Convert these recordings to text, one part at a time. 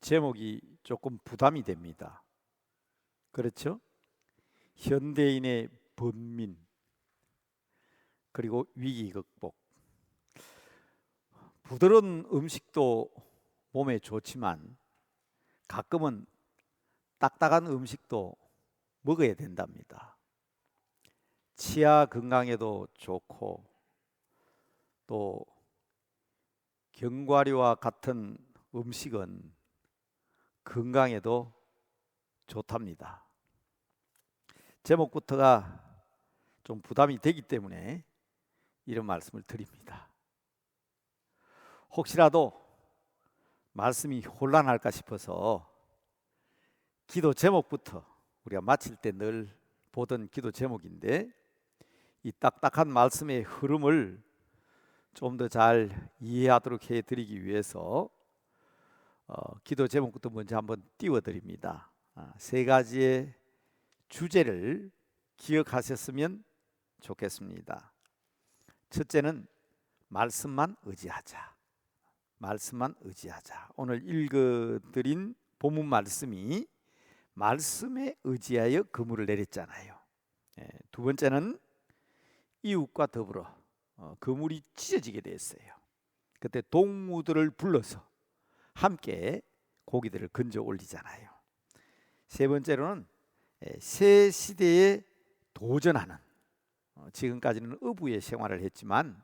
제목이 조금 부담이 됩니다. 그렇죠? 현대인의 번민 그리고 위기 극복. 부드러운 음식도 몸에 좋지만 가끔은 딱딱한 음식도 먹어야 된답니다. 치아 건강에도 좋고 또 견과류와 같은 음식은 건강에도 좋답니다. 제목부터가 좀 부담이 되기 때문에 이런 말씀을 드립니다. 혹시라도 말씀이 혼란할까 싶어서 기도 제목부터 우리가 마칠 때 늘 보던 기도 제목인데 이 딱딱한 말씀의 흐름을 좀 더 잘 이해하도록 해드리기 위해서 기도 제목부터 먼저 한번 띄워드립니다. 세 가지의 주제를 기억하셨으면 좋겠습니다. 첫째는 말씀만 의지하자. 말씀만 의지하자. 오늘 읽어드린 본문 말씀이 말씀에 의지하여 그물을 내렸잖아요. 두 번째는 이웃과 더불어 그물이 찢어지게 됐어요. 그때 동무들을 불러서 함께 고기들을 건져 올리잖아요. 세 번째로는 새 시대에 도전하는, 지금까지는 어부의 생활을 했지만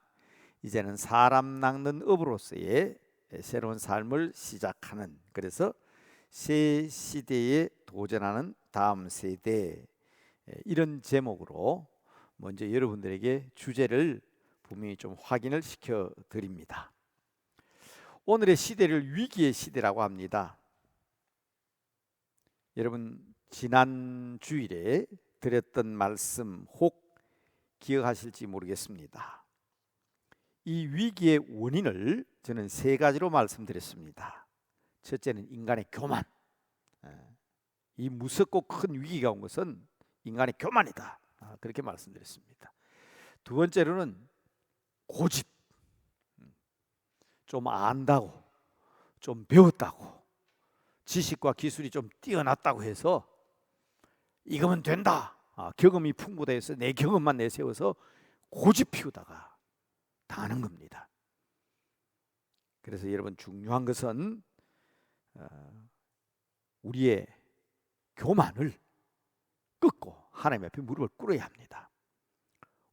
이제는 사람 낚는 어부로서의 새로운 삶을 시작하는, 그래서 새 시대에 도전하는 다음 세대, 이런 제목으로 먼저 여러분들에게 주제를 분명히 좀 확인을 시켜 드립니다. 오늘의 시대를 위기의 시대라고 합니다. 여러분 지난 주일에 드렸던 말씀 혹 기억하실지 모르겠습니다. 이 위기의 원인을 저는 세 가지로 말씀드렸습니다. 첫째는 인간의 교만. 이 무섭고 큰 위기가 온 것은 인간의 교만이다. 그렇게 말씀드렸습니다. 두 번째로는 고집. 좀 안다고, 좀 배웠다고, 지식과 기술이 좀 뛰어났다고 해서 이거면 된다. 경험이 풍부다 해서 내 경험만 내세워서 고집 피우다가 당하는 겁니다. 그래서 여러분 중요한 것은 우리의 교만을 끊고 하나님 앞에 무릎을 꿇어야 합니다.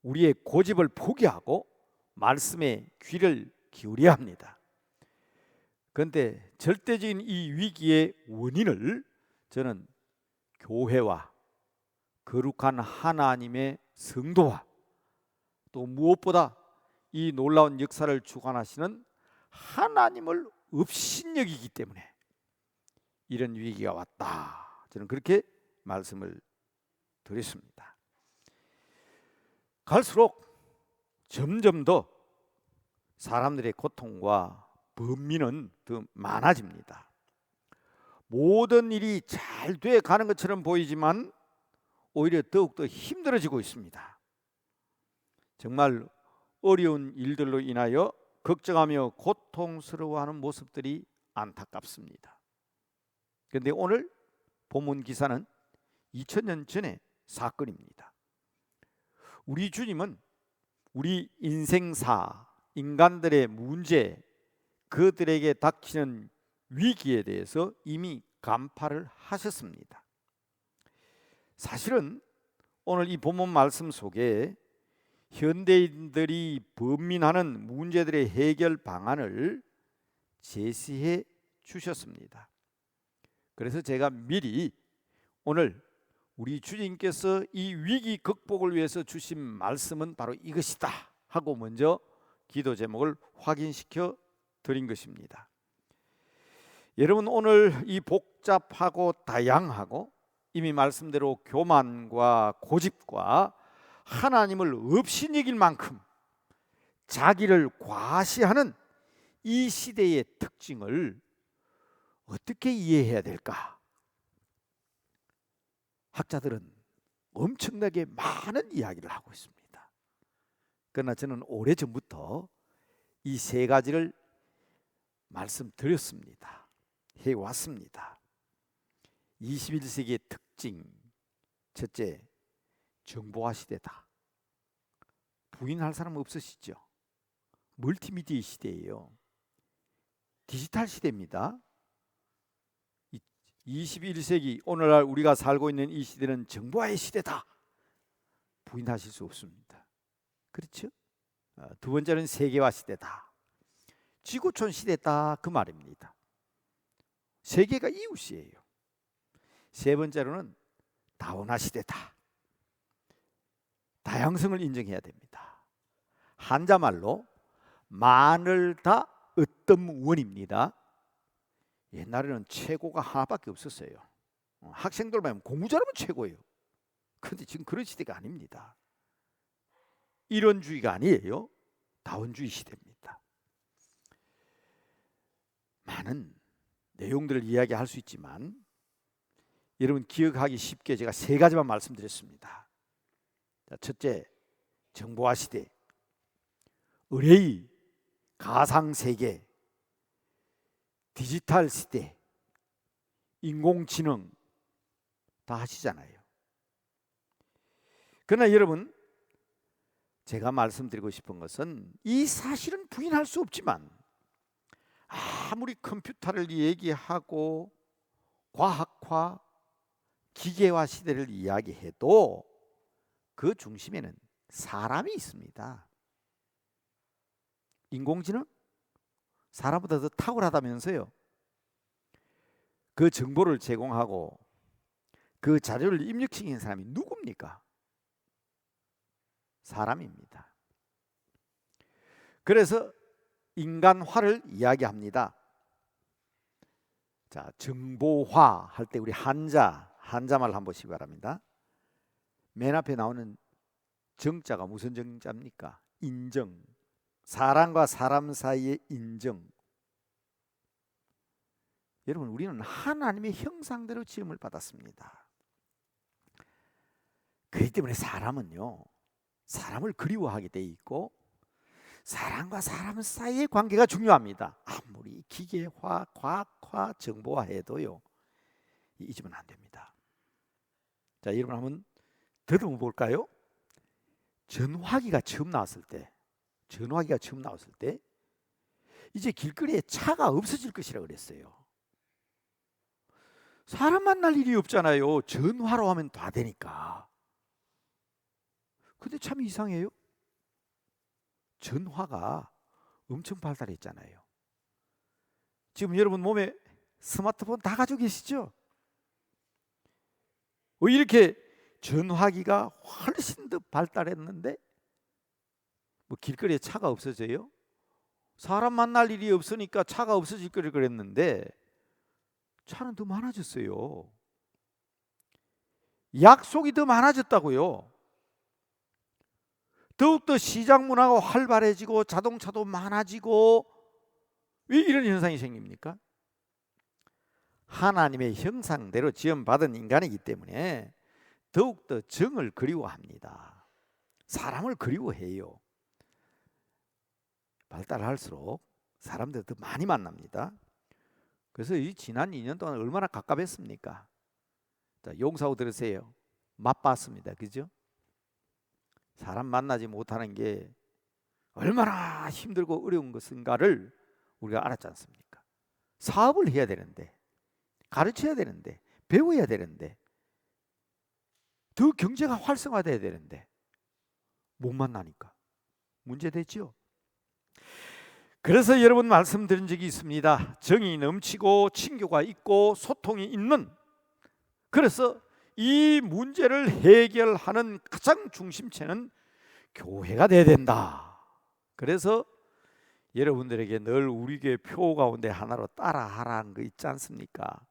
우리의 고집을 포기하고 말씀에 귀를 기울여야 합니다. 그런데 절대적인 이 위기의 원인을 저는 교회와 거룩한 하나님의 성도와 또 무엇보다 이 놀라운 역사를 주관하시는 하나님을 업신여기기 때문에 이런 위기가 왔다. 저는 그렇게 말씀을 드렸습니다. 갈수록 점점 더 사람들의 고통과 번민은 더 많아집니다. 모든 일이 잘 돼 가는 것처럼 보이지만 오히려 더욱더 힘들어지고 있습니다. 정말 어려운 일들로 인하여 걱정하며 고통스러워하는 모습들이 안타깝습니다. 그런데 오늘 본문 기사는 2000년 전의 사건입니다. 우리 주님은 우리 인생사, 인간들의 문제, 그들에게 닥치는 위기에 대해서 이미 간파를 하셨습니다. 사실은 오늘 이 본문 말씀 속에 현대인들이 번민하는 문제들의 해결 방안을 제시해 주셨습니다. 그래서 제가 미리 오늘 우리 주님께서 이 위기 극복을 위해서 주신 말씀은 바로 이것이다 하고 먼저 기도 제목을 확인시켜 드린 것입니다. 여러분 오늘 이 복잡하고 다양하고 이미 말씀대로 교만과 고집과 하나님을 업신여길 만큼 자기를 과시하는 이 시대의 특징을 어떻게 이해해야 될까? 학자들은 엄청나게 많은 이야기를 하고 있습니다. 그러나 저는 오래전부터 이 세 가지를 말씀드렸습니다. 해왔습니다. 21세기의 특징, 첫째, 정보화 시대다. 부인할 사람 없으시죠? 멀티미디어 시대예요. 디지털 시대입니다. 21세기 오늘날 우리가 살고 있는 이 시대는 정보화의 시대다. 부인하실 수 없습니다. 그렇죠? 두 번째는 세계화 시대다. 지구촌 시대다 그 말입니다. 세계가 이웃이에요. 세 번째로는 다원화 시대다. 다양성을 인정해야 됩니다. 한자말로 만을 다 어떤 원입니다. 옛날에는 최고가 하나밖에 없었어요. 학생들만 공부 잘하면 최고예요. 그런데 지금 그런 시대가 아닙니다. 이론주의가 아니에요. 다원주의 시대입니다. 많은 내용들을 이야기할 수 있지만 여러분 기억하기 쉽게 제가 세 가지만 말씀드렸습니다. 첫째, 정보화 시대, 의뢰의 가상세계, 디지털 시대, 인공지능 다 하시잖아요. 그러나 여러분 제가 말씀드리고 싶은 것은 이 사실은 부인할 수 없지만 아무리 컴퓨터를 얘기하고 과학화, 기계화 시대를 이야기해도 그 중심에는 사람이 있습니다. 인공지능? 사람보다 더 탁월하다면서요. 그 정보를 제공하고 그 자료를 입력시킨 사람이 누굽니까? 사람입니다. 그래서 인간화를 이야기합니다. 자, 정보화 할 때 우리 한자말 한번 보시기 바랍니다. 맨 앞에 나오는 정자가 무슨 정자입니까? 인정. 사람과 사람 사이의 인정. 여러분 우리는 하나님의 형상대로 지음을 받았습니다. 그렇기 때문에 사람은요, 사람을 그리워하게 돼 있고 사람과 사람 사이의 관계가 중요합니다. 아무리 기계화, 과학화, 정보화 해도요 잊으면 안 됩니다. 자, 여러분 한번 더듬어 볼까요? 전화기가 처음 나왔을 때 이제 길거리에 차가 없어질 것이라고 그랬어요. 사람 만날 일이 없잖아요. 전화로 하면 다 되니까. 근데 참 이상해요. 전화가 엄청 발달했잖아요. 지금 여러분 몸에 스마트폰 다 가지고 계시죠? 왜 이렇게 전화기가 훨씬 더 발달했는데 뭐 길거리에 차가 없어져요? 사람 만날 일이 없으니까 차가 없어질 거를 그랬는데 차는 더 많아졌어요. 약속이 더 많아졌다고요. 더욱더 시장 문화가 활발해지고 자동차도 많아지고 왜 이런 현상이 생깁니까? 하나님의 형상대로 지음받은 인간이기 때문에 더욱더 정을 그리워합니다. 사람을 그리워해요. 발달할수록 사람들 더 많이 만납니다. 그래서 이 지난 2년 동안 얼마나 갑갑했습니까? 자, 용서하고 들으세요. 맛봤습니다. 그죠? 사람 만나지 못하는 게 얼마나 힘들고 어려운 것인가를 우리가 알았지 않습니까? 사업을 해야 되는데, 가르쳐야 되는데, 배워야 되는데, 더 경제가 활성화돼야 되는데 못 만나니까 문제되죠. 그래서 여러분 말씀드린 적이 있습니다. 정이 넘치고 친교가 있고 소통이 있는, 그래서 이 문제를 해결하는 가장 중심체는 교회가 돼야 된다. 그래서 여러분들에게 늘 우리 교회 표 가운데 하나로 따라하라는 거 있지 않습니까?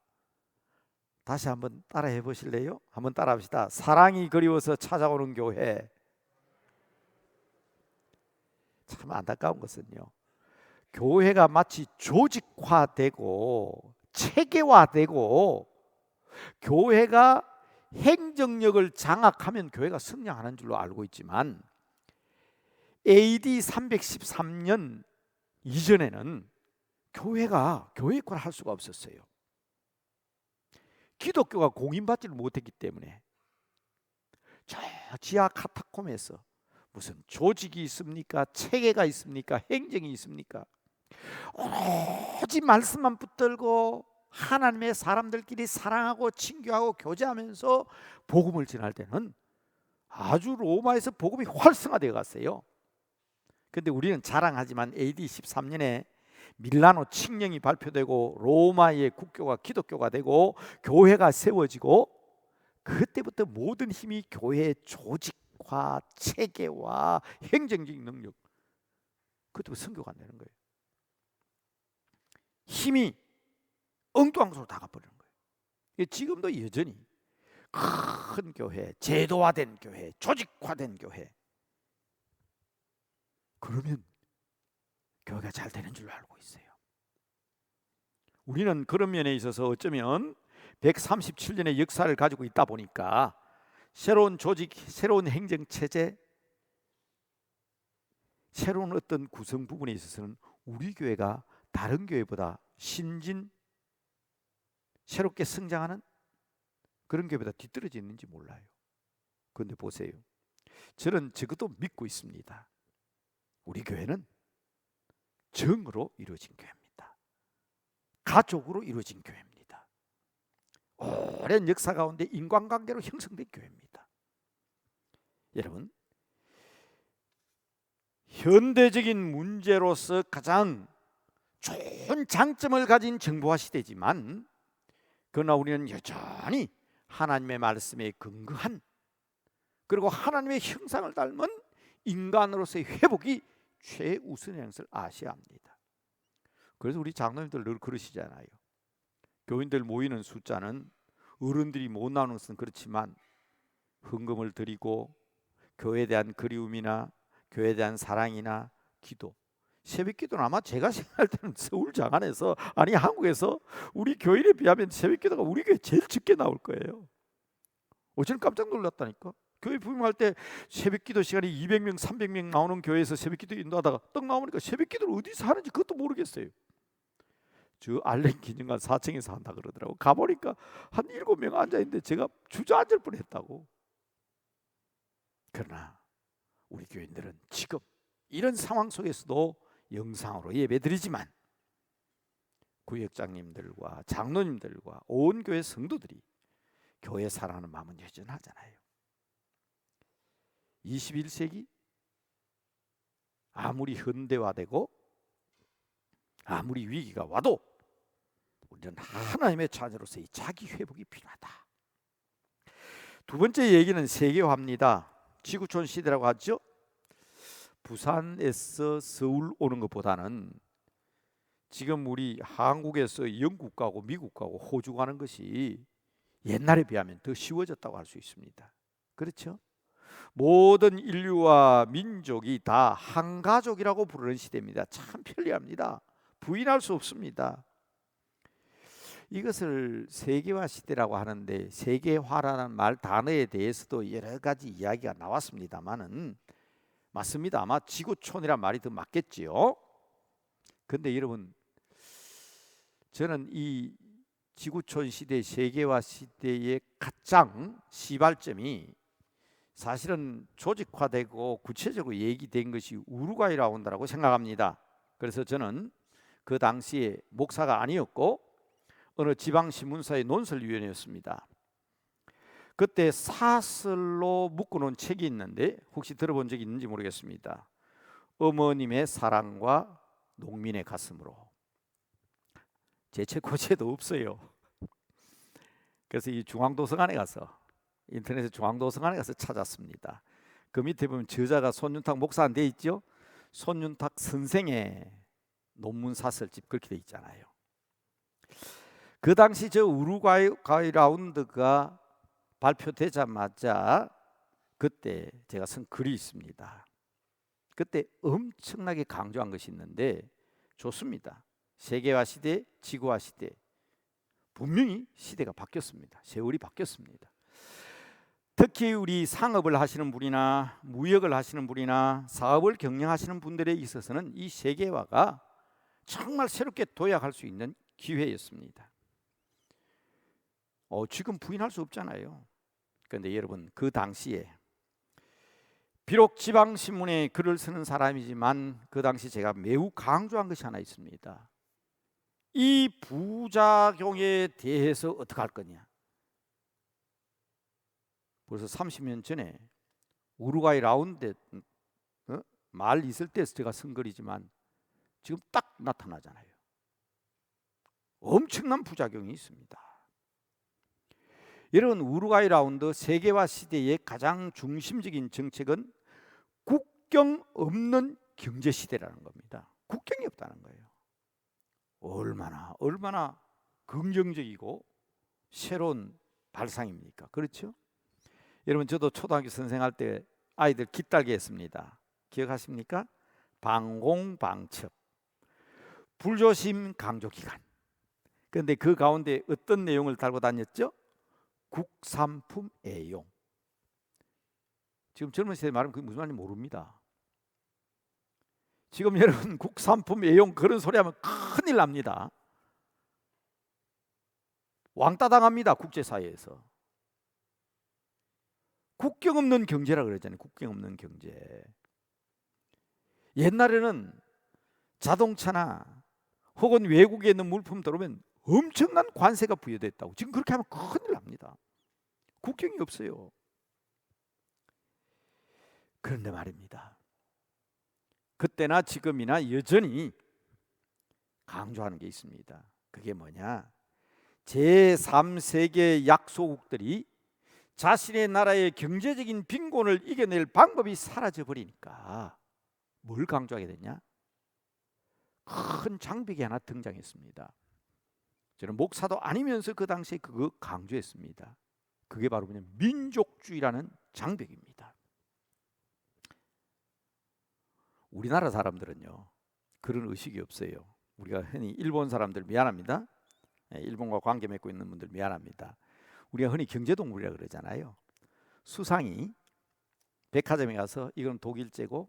다시 한번 따라해 보실래요? 한번 따라합시다. 사랑이 그리워서 찾아오는 교회. 참 안타까운 것은요, 교회가 마치 조직화되고 체계화되고 교회가 행정력을 장악하면 교회가 성장하는 줄로 알고 있지만 AD 313년 이전에는 교회가 교회권을 할 수가 없었어요. 기독교가 공인받지를 못했기 때문에 저 지하 카타콤에서 무슨 조직이 있습니까? 체계가 있습니까? 행정이 있습니까? 오로지 말씀만 붙들고 하나님의 사람들끼리 사랑하고 친교하고 교제하면서 복음을 전할 때는 아주 로마에서 복음이 활성화되어 갔어요. 그런데 우리는 자랑하지만 AD 13년에 밀라노 칙령이 발표되고 로마의 국교가 기독교가 되고 교회가 세워지고 그때부터 모든 힘이 교회의 조직화, 체계와 행정적인 능력, 그때부터 선교가 안 되는 거예요. 힘이 엉뚱한곳으로 다 가버리는 거예요. 지금도 여전히 큰 교회, 제도화된 교회, 조직화된 교회, 그러면 교회가 잘 되는 줄로 알고 있어요. 우리는 그런 면에 있어서 어쩌면 137년의 역사를 가지고 있다 보니까 새로운 조직, 새로운 행정체제, 새로운 어떤 구성 부분에 있어서는 우리 교회가 다른 교회보다 신진, 새롭게 성장하는 그런 교회보다 뒤떨어져 있는지 몰라요. 그런데 보세요, 저는 저것도 믿고 있습니다. 우리 교회는 정으로 이루어진 교회입니다. 가족으로 이루어진 교회입니다. 오랜 역사 가운데 인간관계로 형성된 교회입니다. 여러분, 현대적인 문제로서 가장 좋은 장점을 가진 정보화 시대지만, 그러나 우리는 여전히 하나님의 말씀에 근거한, 그리고 하나님의 형상을 닮은 인간으로서의 회복이 최우선인 것을 아셔야 합니다. 그래서 우리 장로님들 늘 그러시잖아요. 교인들 모이는 숫자는 어른들이 못 나오는 것은 그렇지만 헌금을 드리고 교회에 대한 그리움이나 교회에 대한 사랑이나 기도, 새벽기도는 아마 제가 생각할 때는 서울 장안에서, 아니 한국에서 우리 교인에 비하면 새벽기도가 우리 교회 제일 적게 나올 거예요. 저는 깜짝 놀랐다니까. 교회 부임할 때 새벽기도 시간이 200명, 300명 나오는 교회에서 새벽기도 인도하다가 떡 나오니까 새벽기도를 어디서 하는지 그것도 모르겠어요. 저 알렌 기념관 4층에서 한다 그러더라고. 가보니까 한 7명 앉아있는데 제가 주저앉을 뻔했다고. 그러나 우리 교인들은 지금 이런 상황 속에서도 영상으로 예배드리지만 구역장님들과 장로님들과 온 교회 성도들이 교회 사랑하는 마음은 여전하잖아요. 21세기 아무리 현대화되고 아무리 위기가 와도 우리는 하나님의 자녀로서의 자기 회복이 필요하다. 두 번째 얘기는 세계화입니다. 지구촌 시대라고 하죠. 부산에서 서울 오는 것보다는 지금 우리 한국에서 영국 가고 미국 가고 호주 가는 것이 옛날에 비하면 더 쉬워졌다고 할 수 있습니다. 그렇죠? 모든 인류와 민족이 다 한 가족이라고 부르는 시대입니다. 참 편리합니다. 부인할 수 없습니다. 이것을 세계화 시대라고 하는데, 세계화라는 말 단어에 대해서도 여러 가지 이야기가 나왔습니다만은, 맞습니다. 아마 지구촌이란 말이 더 맞겠지요. 그런데 여러분, 저는 이 지구촌 시대, 세계화 시대의 가장 시발점이 사실은 조직화되고 구체적으로 얘기된 것이 우루과이 라운드라고 생각합니다. 그래서 저는 그 당시에 목사가 아니었고 어느 지방신문사의 논설위원이었습니다. 그때 사설로 묶어놓은 책이 있는데 혹시 들어본 적이 있는지 모르겠습니다. 어머님의 사랑과 농민의 가슴으로. 제 책 고체도 없어요. 그래서 이 중앙도서관에 가서, 인터넷에 중앙도서관에 가서 찾았습니다. 그 밑에 보면 저자가 손윤탁 목사 돼 있죠. 손윤탁 선생의 논문 사설집 그렇게 돼 있잖아요. 그 당시 저 우루과이 라운드가 발표되자마자 그때 제가 쓴 글이 있습니다. 그때 엄청나게 강조한 것이 있는데 좋습니다. 세계화 시대, 지구화 시대, 분명히 시대가 바뀌었습니다. 세월이 바뀌었습니다. 특히 우리 상업을 하시는 분이나 무역을 하시는 분이나 사업을 경영하시는 분들에 있어서는 이 세계화가 정말 새롭게 도약할 수 있는 기회였습니다. 지금 부인할 수 없잖아요. 그런데 여러분, 그 당시에 비록 지방신문에 글을 쓰는 사람이지만 그 당시 제가 매우 강조한 것이 하나 있습니다. 이 부작용에 대해서 어떻게 할 거냐. 벌써 30년 전에 우루과이 라운드 말 있을 때 제가 쓴 글이지만 지금 딱 나타나잖아요. 엄청난 부작용이 있습니다. 여러분, 우루과이 라운드 세계화 시대의 가장 중심적인 정책은 국경 없는 경제 시대라는 겁니다. 국경이 없다는 거예요. 얼마나 긍정적이고 새로운 발상입니까? 그렇죠? 여러분, 저도 초등학교 선생할 때 아이들 깃달게 했습니다. 기억하십니까? 방공방첩, 불조심 강조기간. 그런데 그 가운데 어떤 내용을 달고 다녔죠? 국산품 애용. 지금 젊은 세대 말하면 그게 무슨 말인지 모릅니다. 지금 여러분, 국산품 애용 그런 소리 하면 큰일 납니다. 왕따 당합니다. 국제사회에서. 국경 없는 경제라 그랬잖아요. 국경 없는 경제. 옛날에는 자동차나 혹은 외국에 있는 물품 들어오면 엄청난 관세가 부여됐다고. 지금 그렇게 하면 큰일 납니다. 국경이 없어요. 그런데 말입니다, 그때나 지금이나 여전히 강조하는 게 있습니다. 그게 뭐냐? 제3세계 약소국들이 자신의 나라의 경제적인 빈곤을 이겨낼 방법이 사라져버리니까 뭘 강조하게 됐냐? 큰 장벽이 하나 등장했습니다. 저는 목사도 아니면서 그 당시에 그거 강조했습니다. 그게 바로 뭐냐? 민족주의라는 장벽입니다. 우리나라 사람들은요, 그런 의식이 없어요. 우리가 흔히 일본 사람들 미안합니다. 일본과 관계 맺고 있는 분들 미안합니다. 우리가 흔히 경제동물이라 그러잖아요. 수상이 백화점에 가서 이건 독일제고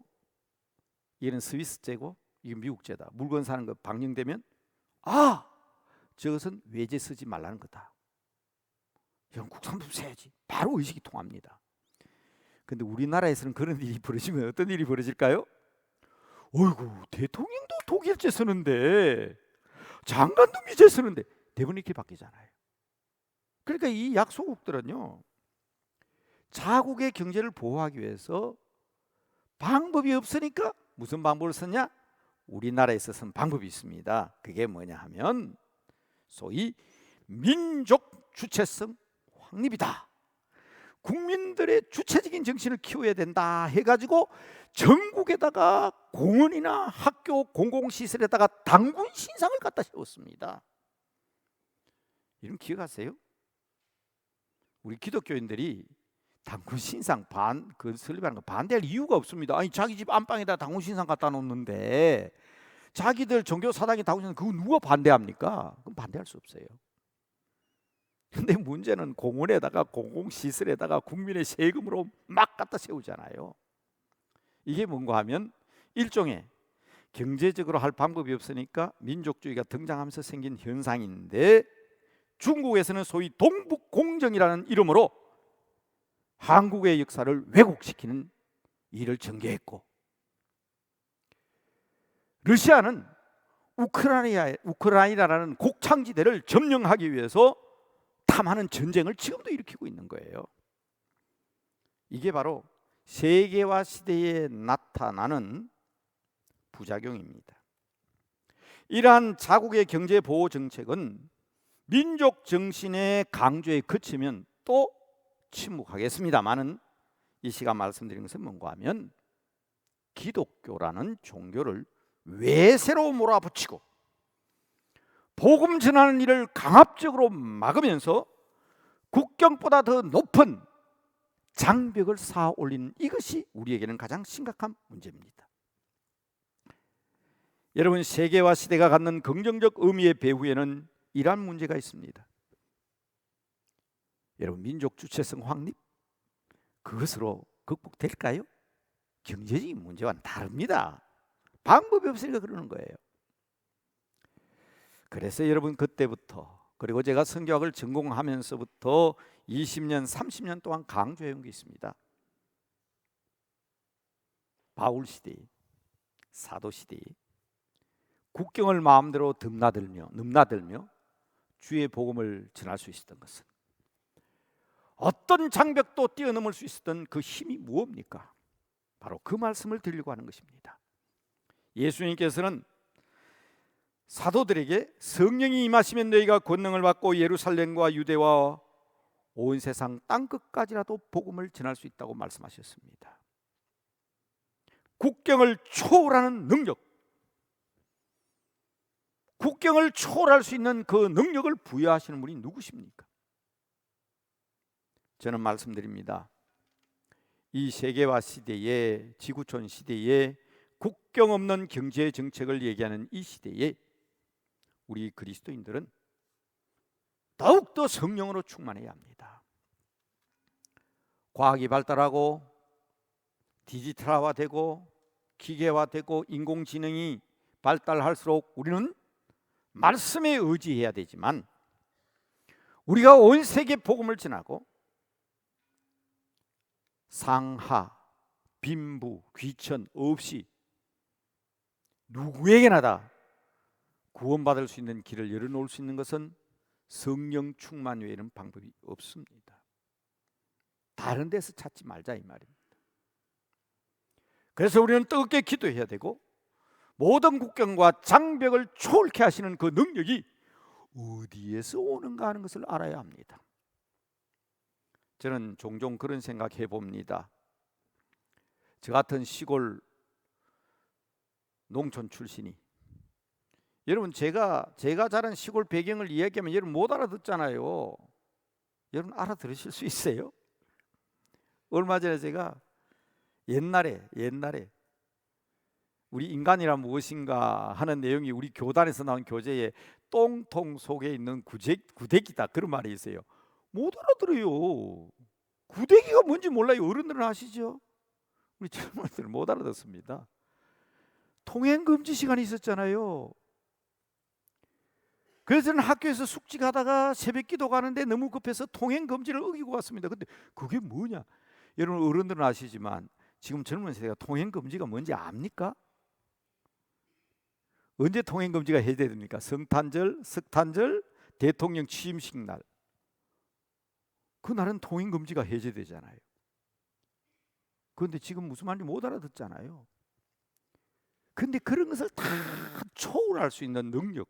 이건 스위스제고 이건 미국제다. 물건 사는 거 방영되면 저것은 외제 쓰지 말라는 거다. 이건 국산품 사야지. 바로 의식이 통합니다. 근데 우리나라에서는 그런 일이 벌어지면 어떤 일이 벌어질까요? 어이구, 대통령도 독일제 쓰는데 장관도 미제 쓰는데 대부분 이렇게 바뀌잖아요. 그러니까 이 약소국들은요, 자국의 경제를 보호하기 위해서 방법이 없으니까 무슨 방법을 썼냐? 우리나라에서 쓴 방법이 있습니다. 그게 뭐냐 하면 소위 민족 주체성 확립이다. 국민들의 주체적인 정신을 키워야 된다 해가지고 전국에다가 공원이나 학교 공공시설에다가 당군 신상을 갖다 세웠습니다. 이런 기억하세요? 우리 기독교인들이 당군 신상 설립하는 거 반대할 이유가 없습니다. 아니, 자기 집 안방에다 당군 신상 갖다 놓는데 자기들 종교 사당에 당군 신상 그거 누가 반대합니까? 그럼 반대할 수 없어요. 근데 문제는 공원에다가 공공시설에다가 국민의 세금으로 막 갖다 세우잖아요. 이게 뭔가 하면 일종의 경제적으로 할 방법이 없으니까 민족주의가 등장하면서 생긴 현상인데, 중국에서는 소위 동북공정이라는 이름으로 한국의 역사를 왜곡시키는 일을 전개했고, 러시아는 우크라이나라는 곡창지대를 점령하기 위해서 탐하는 전쟁을 지금도 일으키고 있는 거예요. 이게 바로 세계화 시대에 나타나는 부작용입니다. 이러한 자국의 경제 보호 정책은 민족 정신의 강조에 그치면 또 침묵하겠습니다만은, 이 시간 말씀드린 것은 뭔가 하면 기독교라는 종교를 외세로 몰아붙이고 복음 전하는 일을 강압적으로 막으면서 국경보다 더 높은 장벽을 쌓아 올리는 이것이 우리에게는 가장 심각한 문제입니다. 여러분, 세계화 시대가 갖는 긍정적 의미의 배후에는 이러한 문제가 있습니다. 여러분, 민족 주체성 확립, 그것으로 극복될까요? 경제적인 문제와는 다릅니다. 방법이 없으니까 그러는 거예요. 그래서 여러분, 그때부터 그리고 제가 성경학을 전공하면서부터 20년, 30년 동안 강조해온 게 있습니다. 바울 시대에, 사도 시대에 국경을 마음대로 넘나들며 주의 복음을 전할 수 있었던 것은, 어떤 장벽도 뛰어넘을 수 있었던 그 힘이 무엇입니까? 바로 그 말씀을 드리려고 하는 것입니다. 예수님께서는 사도들에게 성령이 임하시면 너희가 권능을 받고 예루살렘과 유대와 온 세상 땅끝까지라도 복음을 전할 수 있다고 말씀하셨습니다. 국경을 초월하는 능력, 국경을 초월할 수 있는 그 능력을 부여하시는 분이 누구십니까? 저는 말씀드립니다. 이 세계화 시대에, 지구촌 시대에 국경 없는 경제 정책을 얘기하는 이 시대에 우리 그리스도인들은 더욱더 성령으로 충만해야 합니다. 과학이 발달하고 디지털화되고 기계화되고 인공지능이 발달할수록 우리는 말씀에 의지해야 되지만, 우리가 온 세계 복음을 전하고 상하, 빈부, 귀천 없이 누구에게나 다 구원받을 수 있는 길을 열어놓을 수 있는 것은 성령 충만 외에는 방법이 없습니다. 다른 데서 찾지 말자 이 말입니다. 그래서 우리는 뜨겁게 기도해야 되고, 모든 국경과 장벽을 초월케 하시는 그 능력이 어디에서 오는가 하는 것을 알아야 합니다. 저는 종종 그런 생각해 봅니다. 저 같은 시골 농촌 출신이, 여러분 제가 자란 시골 배경을 이야기하면 여러분 못 알아듣잖아요. 여러분 알아들으실 수 있어요? 얼마 전에 제가 옛날에 우리 인간이란 무엇인가 하는 내용이 우리 교단에서 나온 교재에 똥통 속에 있는 구데기다 그런 말이 있어요. 못 알아들어요. 구데기가 뭔지 몰라요. 어른들은 아시죠? 우리 젊은이들은 못 알아듣습니다. 통행금지 시간이 있었잖아요. 그래서 저는 학교에서 숙직하다가 새벽기도 가는데 너무 급해서 통행금지를 어기고 왔습니다. 근데 그게 뭐냐? 여러분 어른들은 아시지만 지금 젊은 세대가 통행금지가 뭔지 압니까? 언제 통행금지가 해제됩니까? 성탄절, 석탄절, 대통령 취임식 날. 그날은 통행금지가 해제되잖아요. 그런데 지금 무슨 말인지 못 알아듣잖아요. 근데 그런 것을 다 초월할 수 있는 능력,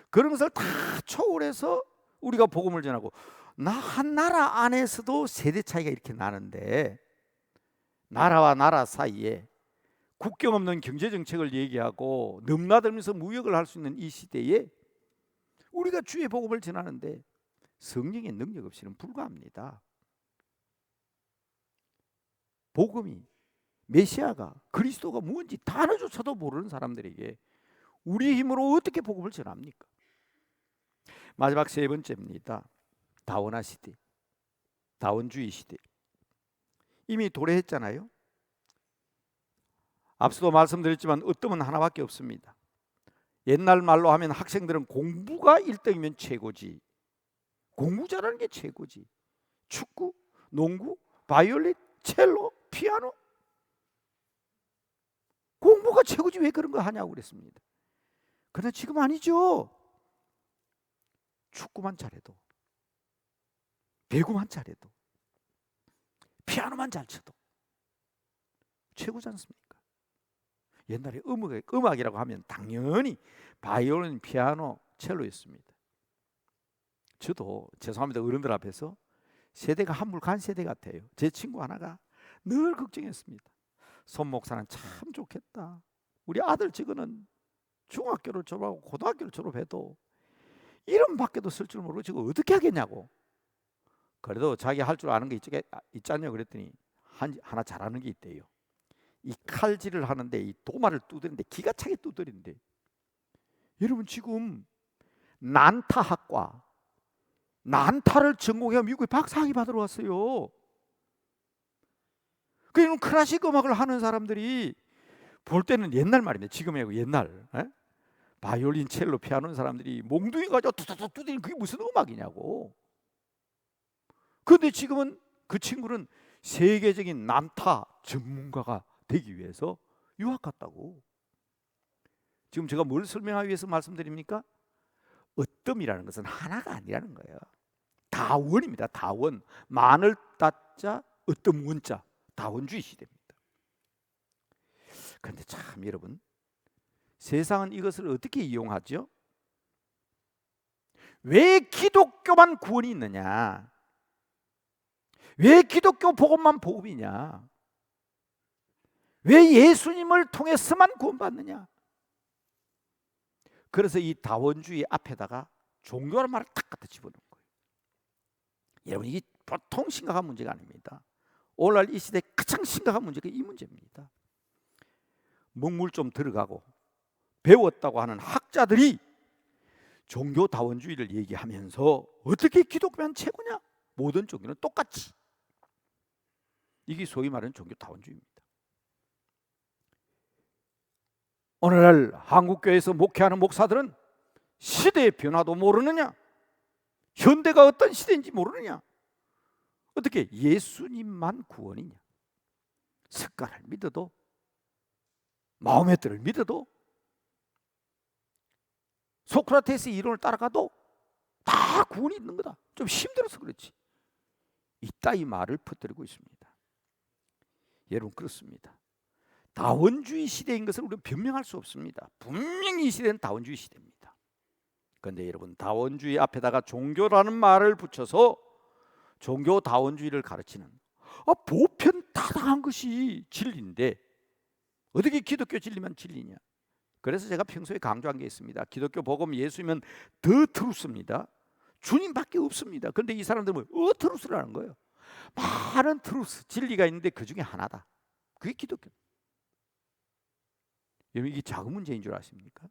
그런 것을 다 초월해서 우리가 복음을 전하고, 한 나라 안에서도 세대 차이가 이렇게 나는데, 나라와 나라 사이에 국경 없는 경제 정책을 얘기하고 넘나들면서 무역을 할 수 있는 이 시대에 우리가 주의 복음을 전하는데 성령의 능력 없이는 불가합니다. 복음이, 메시아가, 그리스도가 뭔지 단어조차도 모르는 사람들에게 우리의 힘으로 어떻게 복음을 전합니까? 마지막 세 번째입니다. 다원화 시대, 다원주의 시대. 이미 도래했잖아요. 앞서도 말씀드렸지만 어뜸은 하나밖에 없습니다. 옛날 말로 하면 학생들은 공부가 1등이면 최고지, 공부 잘하는 게 최고지. 축구, 농구, 바이올린, 첼로, 피아노, 공부가 최고지 왜 그런 거 하냐고 그랬습니다. 그러나 지금 아니죠. 축구만 잘해도, 배구만 잘해도, 피아노만 잘 쳐도 최고지 않습니까? 옛날에 음악이라고 하면 당연히 바이올린, 피아노, 첼로였습니다. 저도 죄송합니다. 어른들 앞에서 세대가 한물 간 세대 같아요. 제 친구 하나가 늘 걱정했습니다. 손 목사는 참 좋겠다. 우리 아들 지금은 중학교를 졸업하고 고등학교를 졸업해도 이름밖에도 쓸 줄 모르고 지금 어떻게 하겠냐고. 그래도 자기 할 줄 아는 게 있잖아요. 그랬더니 하나 잘하는 게 있대요. 이 칼질을 하는데 이 도마를 두드리는데 기가 차게 두드리는데, 여러분 지금 난타학과, 난타를 전공해서 미국에 박사학위 받으러 왔어요. 그러면 클래식 음악을 하는 사람들이 볼 때는 옛날 말입니다. 지금이 아니고 옛날. 바이올린, 첼로, 피아노 사람들이 몽둥이 가지고 두두두 두드리는 그게 무슨 음악이냐고. 그런데 지금은 그 친구는 세계적인 난타 전문가가 되기 위해서 유학 갔다고. 지금 제가 뭘 설명하기 위해서 말씀드립니까? 어뜸이라는 것은 하나가 아니라는 거예요. 다원입니다. 다원. 마늘 따자 어뜸 원자. 다원주의 시대입니다. 그런데 참 여러분, 세상은 이것을 어떻게 이용하죠? 왜 기독교만 구원이 있느냐? 왜 기독교 복음만 복음이냐? 왜 예수님을 통해서만 구원받느냐? 그래서 이 다원주의 앞에다가 종교라는 말을 탁 갖다 집어넣은 거예요. 여러분, 이게 보통 심각한 문제가 아닙니다. 오늘날 이 시대에 가장 심각한 문제가 이 문제입니다. 먹물 좀 들어가고 배웠다고 하는 학자들이 종교 다원주의를 얘기하면서 어떻게 기독교만 최고냐? 모든 종교는 똑같이. 이게 소위 말하는 종교 다원주의입니다. 오늘날 한국교회에서 목회하는 목사들은 시대의 변화도 모르느냐? 현대가 어떤 시대인지 모르느냐? 어떻게 예수님만 구원이냐? 습관을 믿어도, 마음의 뜻을 믿어도, 소크라테스의 이론을 따라가도 다 구원이 있는 거다. 좀 힘들어서 그렇지. 이따위 말을 퍼뜨리고 있습니다. 여러분, 그렇습니다. 다원주의 시대인 것을 우리는 변명할 수 없습니다. 분명히 이 시대는 다원주의 시대입니다. 그런데 여러분, 다원주의 앞에다가 종교라는 말을 붙여서 종교 다원주의를 가르치는 보편다당한 것이 진리인데 어떻게 기독교 진리만 진리냐? 그래서 제가 평소에 강조한 게 있습니다. 기독교 복음 예수면 더 트루스입니다. 주님밖에 없습니다. 그런데 이 사람들은 트루스라는 거예요. 많은 트루스, 진리가 있는데 그 중에 하나다. 그게 기독교. 여러분, 이게 작은 문제인 줄 아십니까?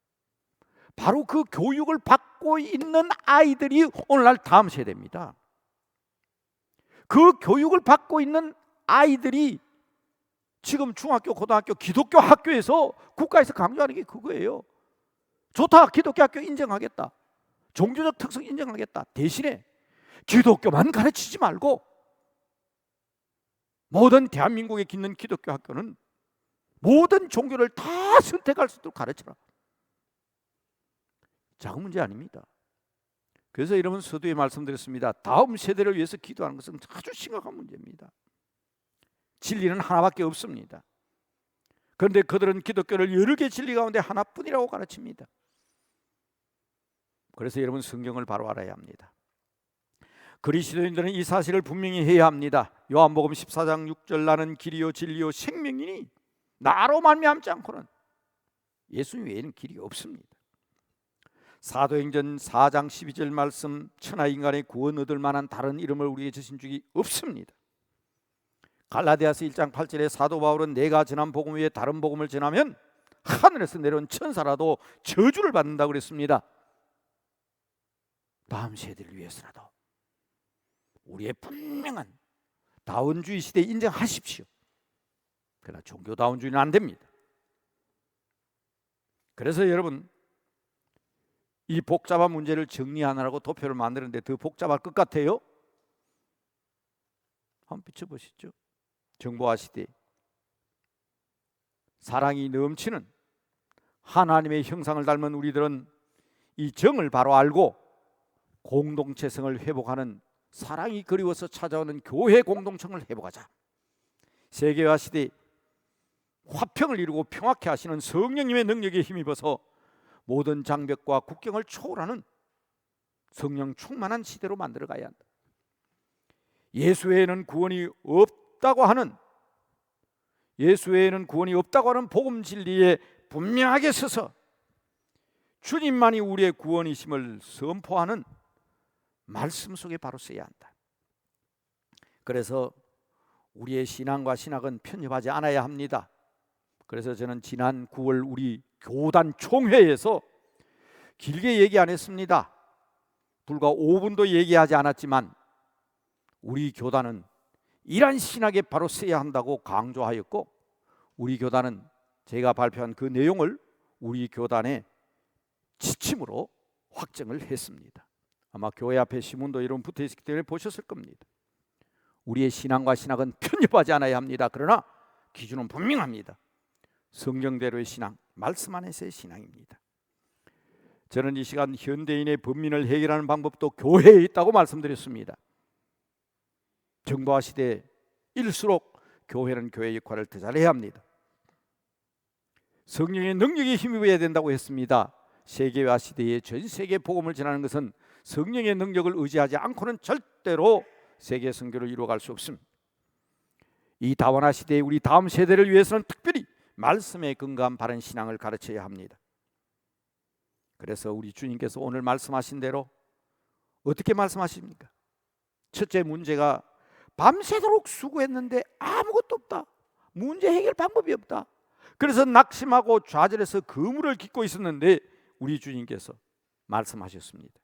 바로 그 교육을 받고 있는 아이들이 오늘날 다음 세대입니다. 그 교육을 받고 있는 아이들이 지금 중학교, 고등학교, 기독교 학교에서 국가에서 강조하는 게 그거예요. 좋다, 기독교 학교 인정하겠다. 종교적 특성 인정하겠다. 대신에 기독교만 가르치지 말고 모든 대한민국에 있는 기독교 학교는 모든 종교를 다 선택할 수 있도록 가르쳐라. 작은 문제 아닙니다. 그래서 여러분, 서두에 말씀드렸습니다. 다음 세대를 위해서 기도하는 것은 아주 심각한 문제입니다. 진리는 하나밖에 없습니다. 그런데 그들은 기독교를 여러 개 진리 가운데 하나뿐이라고 가르칩니다. 그래서 여러분, 성경을 바로 알아야 합니다. 그리스도인들은 이 사실을 분명히 해야 합니다. 요한복음 14장 6절 나는 길이요 진리요 생명이니 나로 말미암지 않고는 예수님 외에는 길이 없습니다. 사도행전 4장 12절 말씀 천하 인간의 구원 얻을 만한 다른 이름을 우리에게 주신 적이 없습니다. 갈라디아서 1장 8절에 사도 바울은 내가 전한 복음 외에 다른 복음을 전하면 하늘에서 내려온 천사라도 저주를 받는다고 그랬습니다. 다음 세대를 위해서라도 우리의 분명한 다원주의 시대 인정하십시오. 그러나 종교 다원주의는 안 됩니다. 그래서 여러분, 이 복잡한 문제를 정리하느라고 도표를 만드는데 더 복잡할 것 같아요. 한번 비춰보시죠. 정보화 시대, 사랑이 넘치는 하나님의 형상을 닮은 우리들은 이 정을 바로 알고 공동체성을 회복하는, 사랑이 그리워서 찾아오는 교회 공동체를 회복하자. 세계화 시대, 화평을 이루고 평화케 하시는 성령님의 능력에 힘입어서 모든 장벽과 국경을 초월하는 성령 충만한 시대로 만들어가야 한다. 예수 외에는 구원이 없다고 하는, 예수 외에는 구원이 없다고 하는 복음 진리에 분명하게 서서 주님만이 우리의 구원이심을 선포하는 말씀 속에 바로 써야 한다. 그래서 우리의 신앙과 신학은 편협하지 않아야 합니다. 그래서 저는 지난 9월 우리 교단 총회에서 길게 얘기 안 했습니다. 불과 5분도 얘기하지 않았지만 우리 교단은 이러한 신학에 바로 써야 한다고 강조하였고, 우리 교단은 제가 발표한 그 내용을 우리 교단의 지침으로 확정을 했습니다. 아마 교회 앞에 신문도 이런 붙어 있기 때문에 보셨을 겁니다. 우리의 신앙과 신학은 편협하지 않아야 합니다. 그러나 기준은 분명합니다. 성경대로의 신앙, 말씀 안에서의 신앙입니다. 저는 이 시간 현대인의 번민을 해결하는 방법도 교회에 있다고 말씀드렸습니다. 정보화 시대일수록 교회는 교회의 역할을 더 잘해야 합니다. 성령의 능력에 힘입어야 된다고 했습니다. 세계화 시대에 전 세계 복음을 전하는 것은 성령의 능력을 의지하지 않고는 절대로 세계 선교를 이루어갈 수 없습니다. 이 다원화 시대에 우리 다음 세대를 위해서는 특별히 말씀에 근거한 바른 신앙을 가르쳐야 합니다. 그래서 우리 주님께서 오늘 말씀하신 대로 어떻게 말씀하십니까? 첫째 문제가 밤새도록 수고했는데 아무것도 없다. 문제 해결 방법이 없다. 그래서 낙심하고 좌절해서 그물을 깃고 있었는데 우리 주님께서 말씀하셨습니다.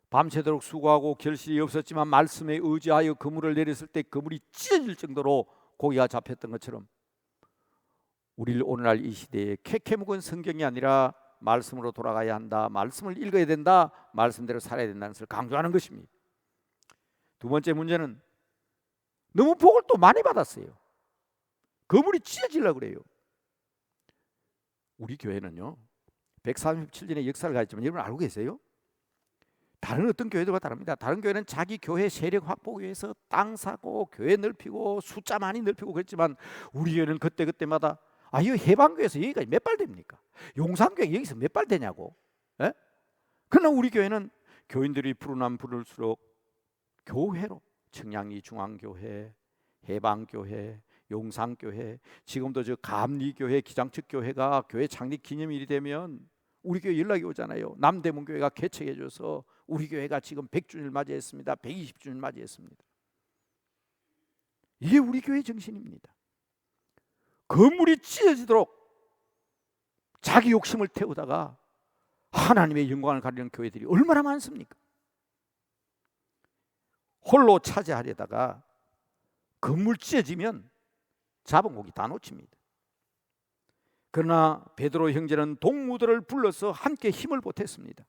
밤새도록 수고하고 결실이 없었지만 말씀에 의지하여 그물을 내렸을 때 그물이 찢어질 정도로 고기가 잡혔던 것처럼 우리를 오늘날 이 시대에 캐캐묵은 성경이 아니라 말씀으로 돌아가야 한다. 말씀을 읽어야 된다. 말씀대로 살아야 된다는 것을 강조하는 것입니다. 두 번째 문제는 너무 복을 또 많이 받았어요. 그물이 찢어지려고 그래요. 우리 교회는요 137년의 역사를 가졌지만 여러분 알고 계세요? 다른 어떤 교회들과 다릅니다. 다른 교회는 자기 교회 세력 확보하기 위해서 땅 사고 교회 넓히고 숫자 많이 넓히고 그랬지만 우리 교회는 그때마다 이 해방교회에서 여기가 몇 발 됩니까? 용산교회 여기서 몇 발 되냐고. 에? 그러나 우리 교회는 교인들이 부르면 부를수록 교회로 청량리 중앙교회, 해방교회, 용산교회, 지금도 저 감리교회, 기장측교회가 교회 창립 기념일이 되면 우리 교회 연락이 오잖아요. 남대문교회가 개척해줘서 우리 교회가 지금 100주년을 맞이했습니다. 120주년을 맞이했습니다. 이게 우리 교회 정신입니다. 건물이 찢어지도록 자기 욕심을 태우다가 하나님의 영광을 가리는 교회들이 얼마나 많습니까? 홀로 차지하려다가 건물 찢어지면 잡은 고기 다 놓칩니다. 그러나 베드로 형제는 동무들을 불러서 함께 힘을 보탰습니다.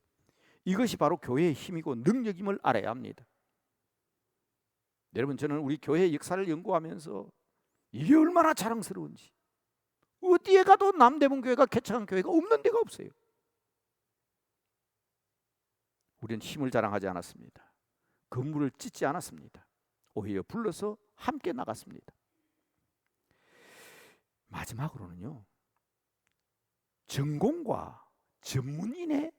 이것이 바로 교회의 힘이고 능력임을 알아야 합니다. 여러분, 저는 우리 교회의 역사를 연구하면서 이게 얼마나 자랑스러운지, 어디에 가도 남대문 교회가 개척한 교회가 없는 데가 없어요. 우리는 힘을 자랑하지 않았습니다. 건물을 찢지 않았습니다. 오히려 불러서 함께 나갔습니다. 마지막으로는요, 전공과 전문인의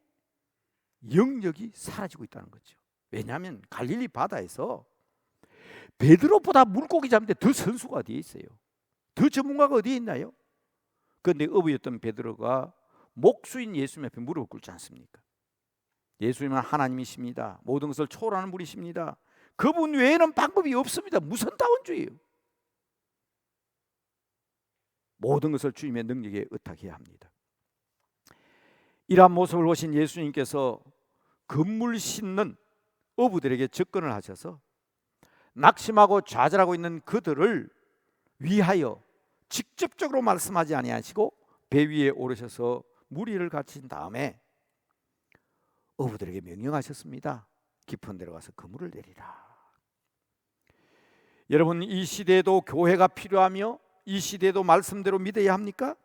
영역이 사라지고 있다는 거죠. 왜냐하면 갈릴리 바다에서 베드로보다 물고기 잡는데 더 선수가 어디에 있어요? 더 전문가가 어디에 있나요? 그런데 어부였던 베드로가 목수인 예수님 앞에 무릎을 꿇지 않습니까? 예수님은 하나님이십니다. 모든 것을 초월하는 분이십니다. 그분 외에는 방법이 없습니다. 무슨 다원주의예요? 모든 것을 주님의 능력에 의탁해야 합니다. 이러한 모습을 보신 예수님께서 건물 짓는 어부들에게 접근을 하셔서 낙심하고 좌절하고 있는 그들을 위하여 직접적으로 말씀하지 아니하시고 배 위에 오르셔서 무리를 갖춘 다음에 어부들에게 명령하셨습니다. 깊은 데로 가서 그물을 내리라. 여러분, 이 시대에도 교회가 필요하며 이 시대에도 말씀대로 믿어야 합니까?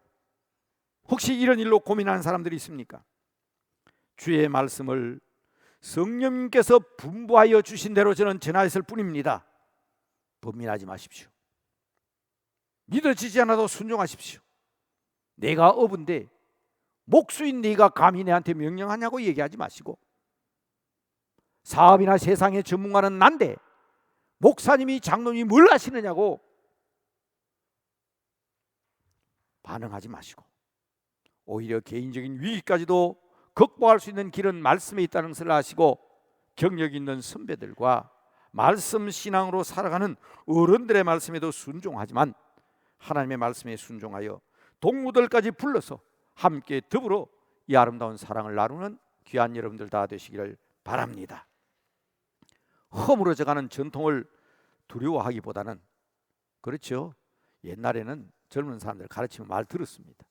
혹시 이런 일로 고민하는 사람들이 있습니까? 주의 말씀을 성령님께서 분부하여 주신 대로 저는 전하였을 뿐입니다. 번민하지 마십시오. 믿어지지 않아도 순종하십시오. 내가 어부인데 목수인 네가 감히 내한테 명령하냐고 얘기하지 마시고, 사업이나 세상의 전문가는 난데 목사님이 장로님이 뭘 하시느냐고 반응하지 마시고, 오히려 개인적인 위기까지도 극복할 수 있는 길은 말씀에 있다는 것을 아시고 경력 있는 선배들과 말씀 신앙으로 살아가는 어른들의 말씀에도 순종하지만 하나님의 말씀에 순종하여 동무들까지 불러서 함께 더불어 이 아름다운 사랑을 나누는 귀한 여러분들 다 되시기를 바랍니다. 허물어져가는 전통을 두려워하기보다는, 그렇죠, 옛날에는 젊은 사람들 가르치면 말 들었습니다.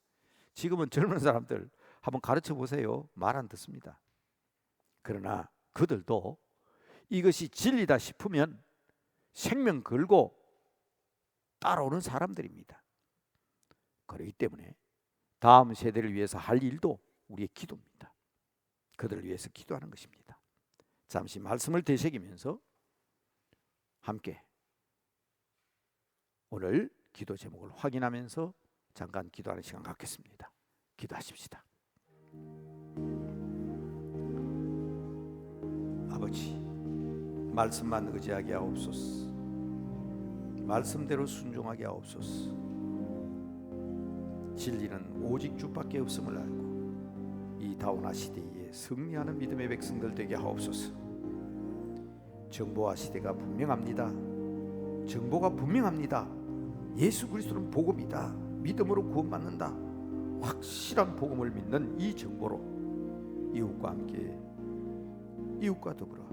지금은 젊은 사람들 한번 가르쳐 보세요. 말 안 듣습니다. 그러나 그들도 이것이 진리다 싶으면 생명 걸고 따라오는 사람들입니다. 그렇기 때문에 다음 세대를 위해서 할 일도 우리의 기도입니다. 그들을 위해서 기도하는 것입니다. 잠시 말씀을 되새기면서 함께 오늘 기도 제목을 확인하면서 잠깐 기도하는 시간 갖겠습니다. 기도하십시다. 아버지, 말씀만 의지하게 하옵소서. 말씀대로 순종하게 하옵소서. 진리는 오직 주밖에 없음을 알고 이 다운아 시대에 승리하는 믿음의 백성들 되게 하옵소서. 정보화 시대가 분명합니다. 정보가 분명합니다. 예수 그리스도는 복음이다. 믿음으로 구원받는다. 확실한 복음을 믿는 이 정보로 이웃과 함께, 이웃과 더불어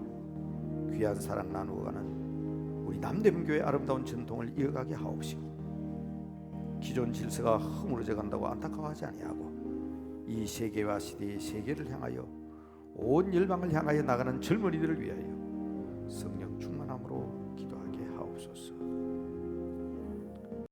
귀한 사랑 나누어가는 우리 남대문교회 아름다운 전통을 이어가게 하옵시고, 기존 질서가 허물어져 간다고 안타까워하지 아니하고 이 세계와 시대의 세계를 향하여 온 열방을 향하여 나가는 젊은이들을 위하여 성령 충만함으로 기도하게 하옵소서.